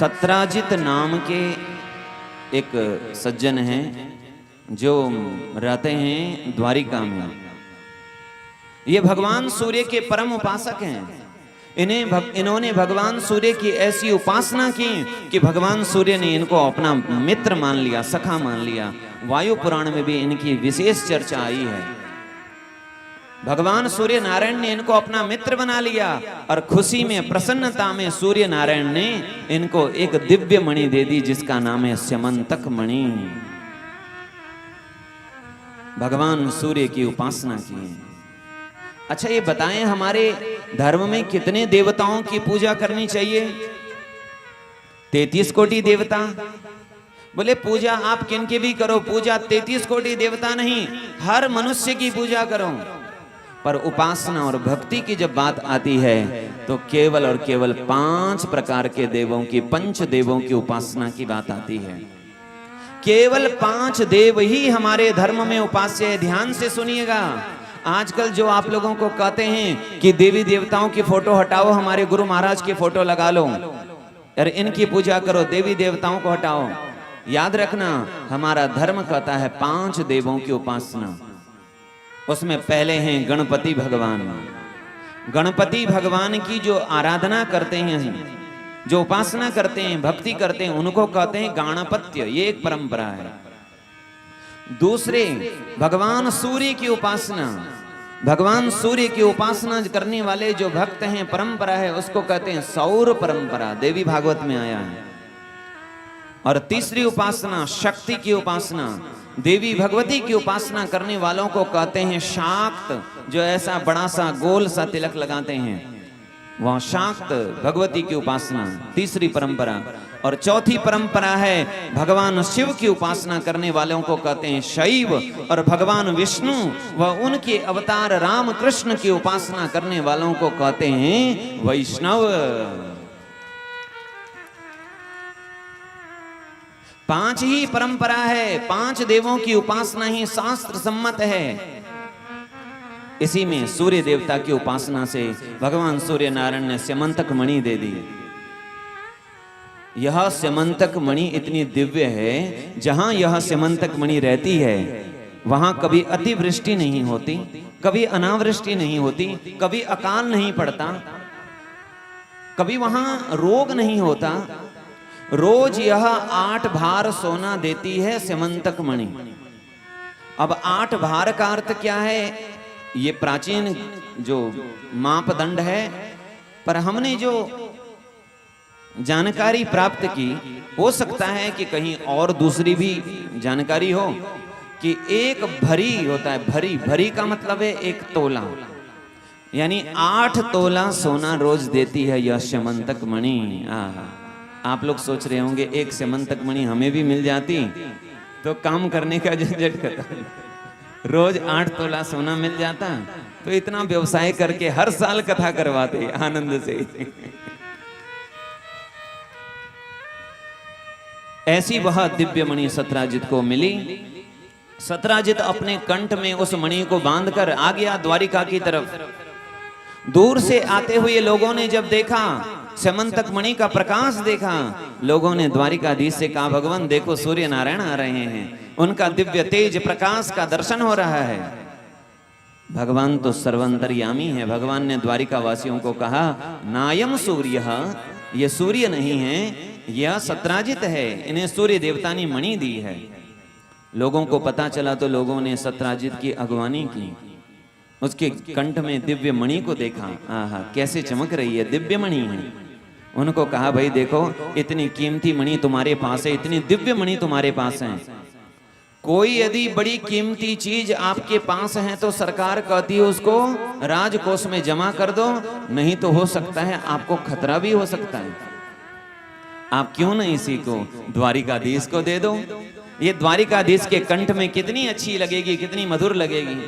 सत्राजित नाम के एक सज्जन हैं जो रहते हैं द्वारिका में। ये भगवान सूर्य के परम उपासक हैं। इन्होंने भगवान सूर्य की ऐसी उपासना की कि भगवान सूर्य ने इनको अपना मित्र मान लिया, सखा मान लिया। वायु पुराण में भी इनकी विशेष चर्चा आई है। भगवान सूर्य नारायण ने इनको अपना मित्र बना लिया और खुशी में, प्रसन्नता में सूर्य नारायण ने इनको एक दिव्य मणि दे दी जिसका नाम है स्यमंतक मणि। भगवान सूर्य की उपासना की। अच्छा ये बताएं, हमारे धर्म में कितने देवताओं की पूजा करनी चाहिए? 33 कोटि देवता। बोले पूजा आप किनकी भी करो, पूजा 33 कोटि देवता नहीं, हर मनुष्य की पूजा करो। पर उपासना और भक्ति की जब बात आती है तो केवल और केवल 5 प्रकार के देवों की, पंच देवों की उपासना की बात आती है। केवल 5 देव ही हमारे धर्म में उपास्य है। ध्यान से सुनिएगा। आजकल जो आप लोगों को कहते हैं कि देवी देवताओं की फोटो हटाओ, हमारे गुरु महाराज की फोटो लगा लो और इनकी पूजा करो, देवी देवताओं को हटाओ। याद रखना, हमारा धर्म कहता है 5 देवों की उपासना। उसमें पहले हैं गणपति भगवान। गणपति भगवान की जो आराधना करते हैं, जो उपासना करते हैं, भक्ति करते हैं, उनको कहते हैं गाणपत्य। ये एक परंपरा है। दूसरे भगवान सूर्य की उपासना। भगवान सूर्य की उपासना करने वाले जो भक्त हैं, परंपरा है, उसको कहते हैं सौर परंपरा। देवी भागवत में आया है। और तीसरी उपासना शक्ति की उपासना। देवी भगवती की उपासना करने वालों को कहते हैं शाक्त। जो ऐसा बड़ा सा गोल सा तिलक लगाते हैं, वह शाक्त भगवती की उपासना, तीसरी परंपरा। और चौथी परंपरा है भगवान शिव की उपासना करने वालों को कहते हैं शैव। और भगवान विष्णु व उनके अवतार राम कृष्ण की उपासना करने वालों को कहते हैं वैष्णव। 5 ही परंपरा है, 5 देवों की उपासना ही शास्त्र सम्मत है। इसी में सूर्य देवता की उपासना से भगवान सूर्य नारायण ने स्यमंतक मणि दे दी। यह स्यमंतक मणि इतनी दिव्य है, जहां यह स्यमंतक मणि रहती है वहां कभी अतिवृष्टि नहीं होती, कभी अनावृष्टि नहीं होती, कभी अकाल नहीं पड़ता, कभी वहां रोग नहीं होता। रोज यह 8 भार सोना देती है स्यमंतक मणि। अब 8 भार का अर्थ क्या है? ये प्राचीन जो मापदंड है, पर हमने जो जानकारी प्राप्त की, हो सकता है कि कहीं और दूसरी भी जानकारी हो, कि 1 भरी होता है। भरी, भरी का मतलब है 1 तोला, यानी 8 तोला सोना रोज देती है यह स्यमंतक मणि। आप लोग सोच रहे होंगे 1 स्यमंतक मणि हमें भी मिल जाती तो काम करने का झंझट खत्म। रोज 8 तोला सोना मिल जाता तो इतना व्यवसाय करके हर साल कथा करवाते आनंद से। ऐसी वह दिव्य मणि सत्राजित को मिली। सत्राजित अपने कंठ में उस मणि को बांधकर आ गया द्वारिका की तरफ। दूर से आते हुए लोगों ने जब देखा, स्यमंतक मणि का प्रकाश देखा, लोगों ने द्वारिकाधीश से कहा भगवान देखो सूर्य नारायण आ रहे हैं, उनका दिव्य तेज प्रकाश का दर्शन हो रहा है। भगवान तो सर्वंतर्यामी है। भगवान ने द्वारिका वासियों को कहा नायम सूर्य, ये सूर्य नहीं है, यह सत्राजित है, इन्हें सूर्य देवता ने मणि दी है। लोगों को पता चला तो लोगों ने सत्राजित की अगवानी की। उसके कंठ में दिव्य मणि को देखा, आहा कैसे चमक रही है, दिव्य मणि है। उनको कहा भाई देखो इतनी कीमती मणि तुम्हारे पास है, इतनी दिव्य मणि तुम्हारे पास है, कोई यदि बड़ी कीमती चीज आपके पास है तो सरकार कहती है उसको राजकोष में जमा कर दो, नहीं तो हो सकता है आपको खतरा भी हो सकता है। आप क्यों नहीं इसी को द्वारिकाधीश को दे दो। ये द्वारिकाधीश के कंठ में कितनी अच्छी लगेगी, कितनी मधुर लगेगी।